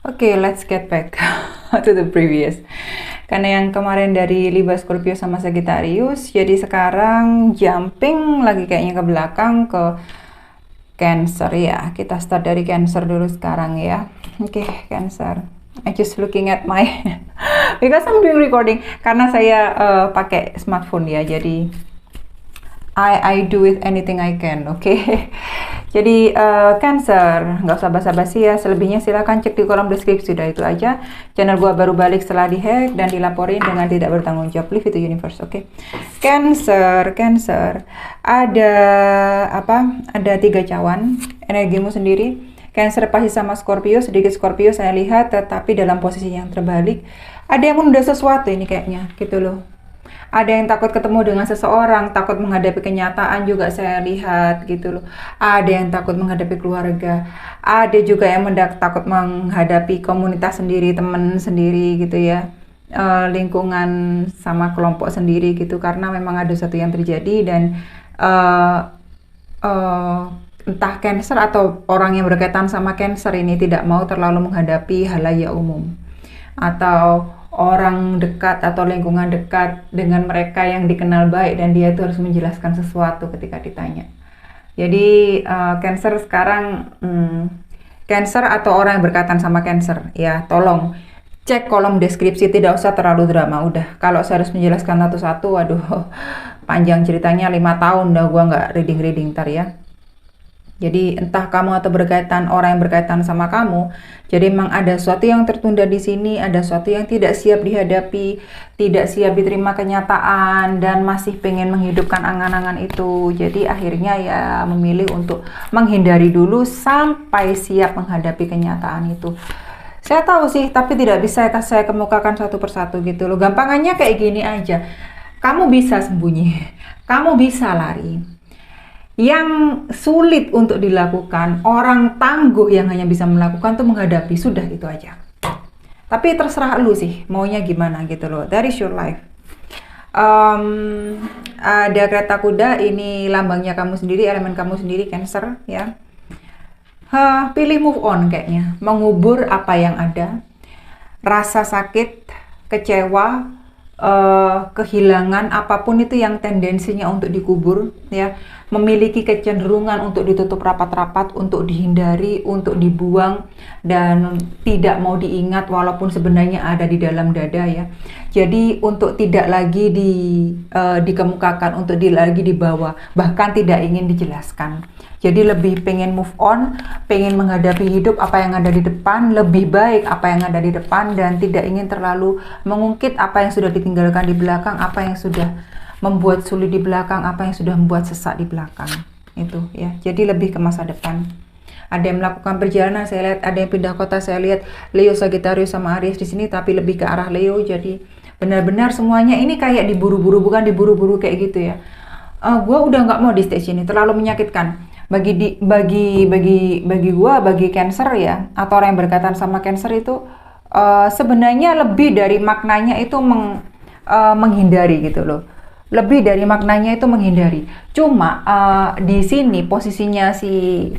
Oke, let's get back to the previous. Karena yang kemarin dari Libra, Scorpio sama Sagittarius, jadi sekarang jumping lagi kayaknya ke belakang ke Cancer ya. Kita start dari Cancer dulu sekarang ya. Oke, Cancer. I just looking at my because I'm doing recording karena saya pakai smartphone ya. Jadi I do with anything I can, oke? Jadi Cancer, nggak usah basa-basi ya. Selebihnya silakan cek di kolom deskripsi. Udah itu aja. Channel gua baru balik setelah dihack dan dilaporin dengan tidak bertanggung jawab. Leave it to universe, oke? Cancer. Ada apa? Ada 3 cawan. Energimu sendiri. Cancer pasti sama Scorpio, sedikit Scorpio saya lihat, tetapi dalam posisi yang terbalik. Ada yang menunda sesuatu ini kayaknya, gitu loh. Ada yang takut ketemu dengan seseorang, takut menghadapi kenyataan juga saya lihat gitu loh. Ada yang takut menghadapi keluarga. Ada juga yang takut menghadapi komunitas sendiri, teman sendiri gitu ya. Lingkungan sama kelompok sendiri gitu, karena memang ada sesuatu yang terjadi dan entah Cancer atau orang yang berkaitan sama Cancer ini tidak mau terlalu menghadapi halayak umum atau orang dekat atau lingkungan dekat dengan mereka yang dikenal baik dan dia itu harus menjelaskan sesuatu ketika ditanya. Jadi Cancer sekarang Cancer atau orang yang berkaitan sama Cancer ya, tolong cek kolom deskripsi, tidak usah terlalu drama. Udah, kalau saya harus menjelaskan satu-satu, waduh panjang ceritanya 5 tahun dah gua nggak reading ntar ya. Jadi entah kamu atau orang yang berkaitan sama kamu, jadi memang ada sesuatu yang tertunda di sini, ada sesuatu yang tidak siap dihadapi, tidak siap diterima kenyataan dan masih pengen menghidupkan angan-angan itu. Jadi akhirnya ya memilih untuk menghindari dulu sampai siap menghadapi kenyataan itu. Saya tahu sih, tapi tidak bisa saya kemukakan satu persatu gitu loh. Gampangannya kayak gini aja. Kamu bisa sembunyi, kamu bisa lari. Yang sulit untuk dilakukan, orang tangguh yang hanya bisa melakukan tuh menghadapi, sudah itu aja. Tapi terserah lu sih, maunya gimana gitu loh. That is your life. Ada kereta kuda, ini lambangnya kamu sendiri, elemen kamu sendiri, Cancer ya. Pilih move on kayaknya, mengubur apa yang ada, rasa sakit, kecewa, kehilangan apapun itu yang tendensinya untuk dikubur ya, memiliki kecenderungan untuk ditutup rapat-rapat, untuk dihindari, untuk dibuang dan tidak mau diingat walaupun sebenarnya ada di dalam dada ya. Jadi untuk tidak lagi dikemukakan, untuk lagi dibawa, bahkan tidak ingin dijelaskan. Jadi lebih pengen move on, pengen menghadapi hidup apa yang ada di depan, lebih baik apa yang ada di depan dan tidak ingin terlalu mengungkit apa yang sudah ditinggalkan di belakang, apa yang sudah membuat sulit di belakang, apa yang sudah membuat sesak di belakang. Itu ya. Jadi lebih ke masa depan. Ada yang melakukan perjalanan, saya lihat ada yang pindah kota, saya lihat Leo, Sagittarius sama Aries di sini, tapi lebih ke arah Leo. Jadi benar-benar semuanya ini kayak diburu-buru, bukan diburu-buru kayak gitu ya. Gue udah nggak mau di stage ini, terlalu menyakitkan. Bagi Cancer ya, atau orang yang berkaitan sama Cancer itu sebenarnya lebih dari maknanya itu menghindari gitu loh. Lebih dari maknanya itu menghindari. Cuma di sini posisinya si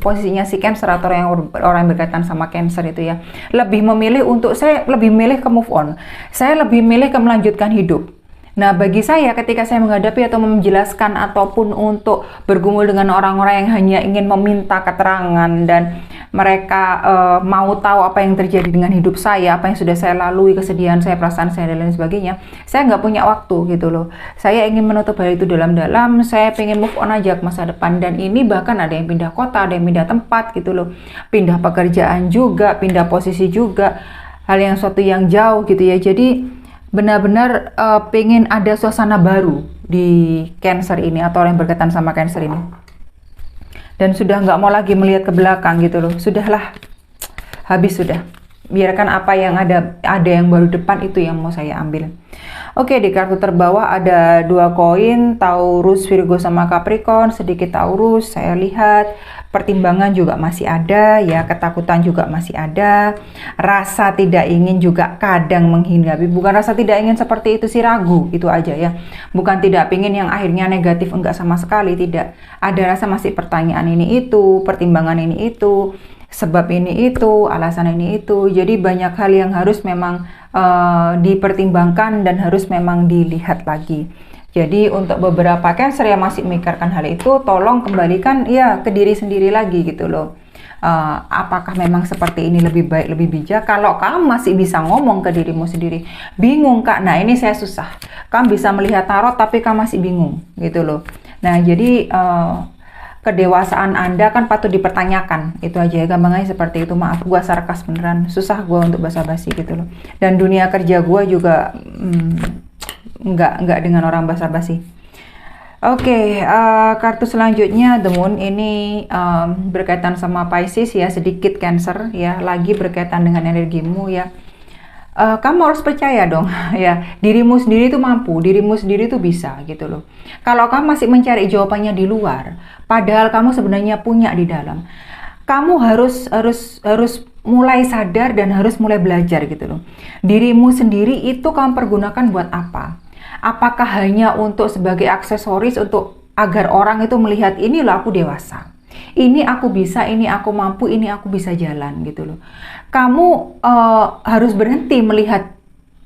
Cancer atau orang yang berkaitan sama Cancer itu ya, lebih memilih saya lebih milih ke move on. Saya lebih milih ke melanjutkan hidup. Nah, bagi saya ketika saya menghadapi atau menjelaskan ataupun untuk bergumul dengan orang-orang yang hanya ingin meminta keterangan dan mereka mau tahu apa yang terjadi dengan hidup saya, apa yang sudah saya lalui, kesedihan saya, perasaan saya, dan lain sebagainya, saya nggak punya waktu gitu loh. Saya ingin menutup hal itu dalam-dalam, saya pengen move on aja ke masa depan. Dan ini bahkan ada yang pindah kota, ada yang pindah tempat gitu loh, pindah pekerjaan juga, pindah posisi juga, hal yang suatu yang jauh gitu ya. Jadi benar-benar pengen ada suasana baru di Cancer ini atau orang yang berkaitan sama Cancer ini, dan sudah nggak mau lagi melihat ke belakang gitu loh. Sudahlah, habis sudah, biarkan apa yang ada yang baru depan itu yang mau saya ambil. Oke, di kartu terbawah ada 2 koin, Taurus, Virgo sama Capricorn. Sedikit Taurus saya lihat, pertimbangan juga masih ada ya, ketakutan juga masih ada, rasa tidak ingin juga kadang menghinggapi. Bukan rasa tidak ingin seperti itu sih, ragu itu aja ya, bukan tidak ingin yang akhirnya negatif, enggak sama sekali, tidak. Ada rasa masih pertanyaan ini itu, pertimbangan ini itu, sebab ini itu, alasan ini itu. Jadi banyak hal yang harus memang dipertimbangkan dan harus memang dilihat lagi. Jadi untuk beberapa Cancer yang masih memikirkan hal itu, tolong kembalikan ya ke diri sendiri lagi gitu loh. Apakah memang seperti ini lebih baik, lebih bijak? Kalau kamu masih bisa ngomong ke dirimu sendiri, bingung Kak, nah ini saya susah. Kamu bisa melihat tarot tapi kamu masih bingung gitu loh. Nah jadi kedewasaan Anda kan patut dipertanyakan. Itu aja ya, gampangnya seperti itu. Maaf, gua sarkas beneran. Susah gua untuk basa-basi gitu loh. Dan dunia kerja gua juga nggak dengan orang basa-basi. Oke, kartu selanjutnya The Moon ini berkaitan sama Pisces ya, sedikit Cancer ya, lagi berkaitan dengan energimu ya. Kamu harus percaya dong ya, dirimu sendiri itu mampu, dirimu sendiri itu bisa gitu loh. Kalau kamu masih mencari jawabannya di luar, padahal kamu sebenarnya punya di dalam, kamu harus mulai sadar dan harus mulai belajar gitu loh. Dirimu sendiri itu kamu pergunakan buat apa? Apakah hanya untuk sebagai aksesoris untuk agar orang itu melihat ini loh aku dewasa, ini aku bisa, ini aku mampu, ini aku bisa jalan gitu loh. Kamu harus berhenti melihat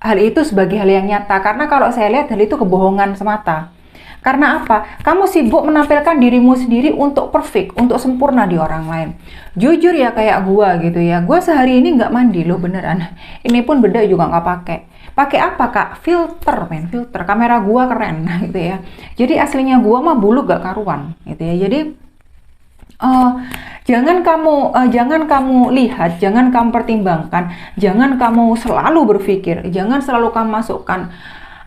hal itu sebagai hal yang nyata, karena kalau saya lihat hal itu kebohongan semata. Karena apa? Kamu sibuk menampilkan dirimu sendiri untuk perfect, untuk sempurna di orang lain. Jujur ya kayak gua gitu ya, gua sehari ini nggak mandi loh beneran. Ini pun bedak juga nggak pakai. Pakai apa Kak? Filter, filter. Kamera gua keren gitu ya. Jadi aslinya gua mah bulu gak karuan gitu ya. Jadi jangan kamu lihat, jangan kamu pertimbangkan, jangan kamu selalu berpikir, jangan selalu kamu masukkan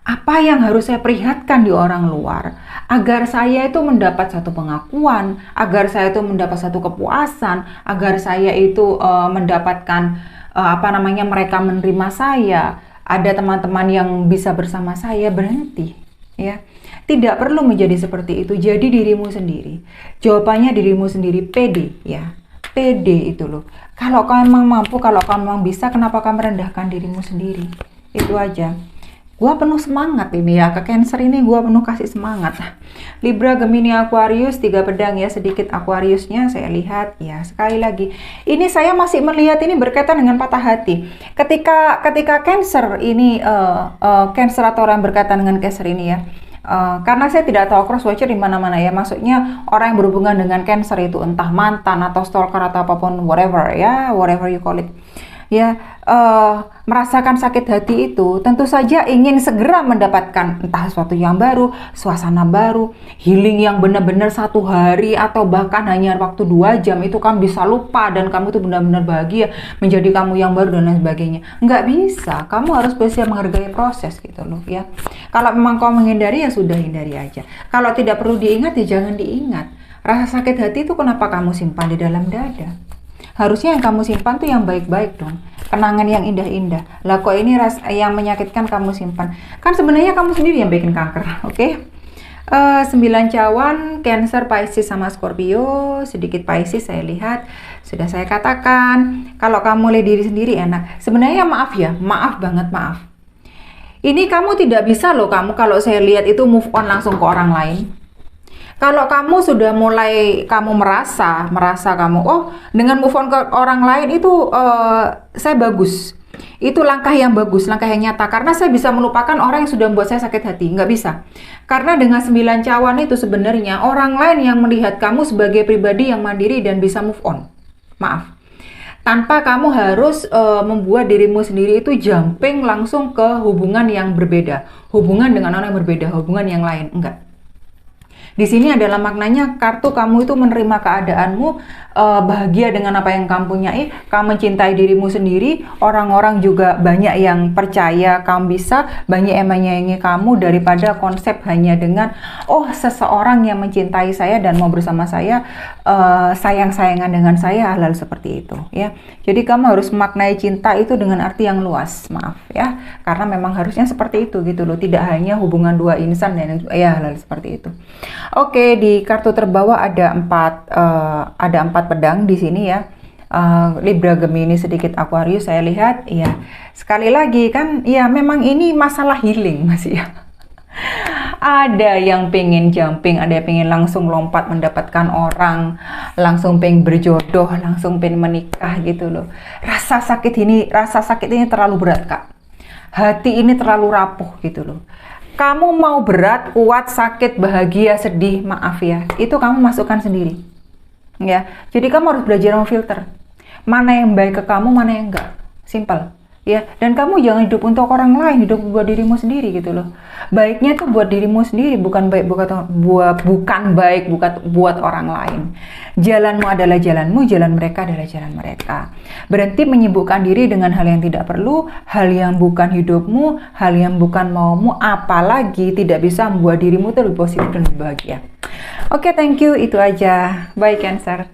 apa yang harus saya perlihatkan di orang luar agar saya itu mendapat satu pengakuan, agar saya itu mendapat satu kepuasan, agar saya itu mendapatkan mereka menerima saya, ada teman-teman yang bisa bersama saya. Berhenti ya. Tidak perlu menjadi seperti itu. Jadi dirimu sendiri. Jawabannya dirimu sendiri. Pede ya. Pede itu loh. Kalau kamu memang mampu, kalau kamu memang bisa, kenapa kamu merendahkan dirimu sendiri? Itu aja. Gua penuh semangat ini ya. Ke Cancer ini gua penuh kasih semangat. Libra, Gemini, Aquarius, 3 pedang ya. Sedikit Aquariusnya saya lihat ya. Sekali lagi, ini saya masih melihat ini berkaitan dengan patah hati. Ketika Cancer ini Cancer atau orang berkaitan dengan Cancer ini ya. Karena saya tidak tahu cross watcher di mana-mana ya, maksudnya orang yang berhubungan dengan Cancer itu entah mantan atau stalker atau apapun, whatever ya, whatever you call it ya, merasakan sakit hati itu tentu saja ingin segera mendapatkan entah sesuatu yang baru, suasana baru, healing yang benar-benar 1 hari atau bahkan hanya waktu 2 jam itu kamu bisa lupa dan kamu itu benar-benar bahagia menjadi kamu yang baru dan lain sebagainya. Nggak bisa, kamu harus bisa menghargai proses gitu loh ya. Kalau memang kamu menghindari ya sudah, hindari aja. Kalau tidak perlu diingat ya jangan diingat. Rasa sakit hati itu kenapa kamu simpan di dalam dada? Harusnya yang kamu simpan tuh yang baik-baik dong, kenangan yang indah-indah. Lah kok ini yang menyakitkan kamu simpan? Kan sebenarnya kamu sendiri yang bikin kanker, oke? 9 cawan, Cancer, Pisces sama Scorpio. Sedikit Pisces saya lihat, sudah saya katakan, kalau kamu lihat diri sendiri enak. Sebenarnya maaf ya, maaf banget, maaf. Ini kamu tidak bisa loh, kamu kalau saya lihat itu move on langsung ke orang lain. Kalau kamu sudah mulai kamu merasa kamu dengan move on ke orang lain itu saya bagus. Itu langkah yang bagus, langkah yang nyata, karena saya bisa melupakan orang yang sudah membuat saya sakit hati. Nggak bisa. Karena dengan 9 cawan itu sebenarnya orang lain yang melihat kamu sebagai pribadi yang mandiri dan bisa move on. Maaf. Tanpa kamu harus membuat dirimu sendiri itu jumping langsung ke hubungan yang berbeda. Hubungan dengan orang yang berbeda, hubungan yang lain. Enggak. Di sini adalah maknanya kartu kamu itu menerima keadaanmu, bahagia dengan apa yang kamu punyai, kamu mencintai dirimu sendiri, orang-orang juga banyak yang percaya kamu bisa, banyak yang menyayangi kamu daripada konsep hanya dengan seseorang yang mencintai saya dan mau bersama saya, sayang-sayangan dengan saya, hal-hal seperti itu ya. Jadi kamu harus memaknai cinta itu dengan arti yang luas, maaf ya, karena memang harusnya seperti itu gitu loh, tidak hanya hubungan 2 insan dan ya hal-hal seperti itu. Oke, di kartu terbawah ada 4 pedang di sini ya. Libra, Gemini, sedikit Aquarius saya lihat ya. Sekali lagi kan ya memang ini masalah healing masih ya. Ada yang pengen jumping, ada yang pengen langsung lompat mendapatkan orang, langsung pengen berjodoh, langsung pengen menikah gitu loh. Rasa sakit ini terlalu berat, Kak. Hati ini terlalu rapuh gitu loh. Kamu mau berat, kuat, sakit, bahagia, sedih, maaf ya, itu kamu masukkan sendiri. Ya, jadi kamu harus belajar memfilter. Mana yang baik ke kamu, mana yang enggak. Simple. Ya, dan kamu jangan hidup untuk orang lain, hidup buat dirimu sendiri gitu loh. Baiknya tuh buat dirimu sendiri, bukan baik buat orang lain. Jalanmu adalah jalanmu, jalan mereka adalah jalan mereka. Berhenti menyibukkan diri dengan hal yang tidak perlu, hal yang bukan hidupmu, hal yang bukan maumu, apalagi tidak bisa membuat dirimu tuh lebih positif dan lebih bahagia. Oke, thank you, itu aja. Bye Cancer.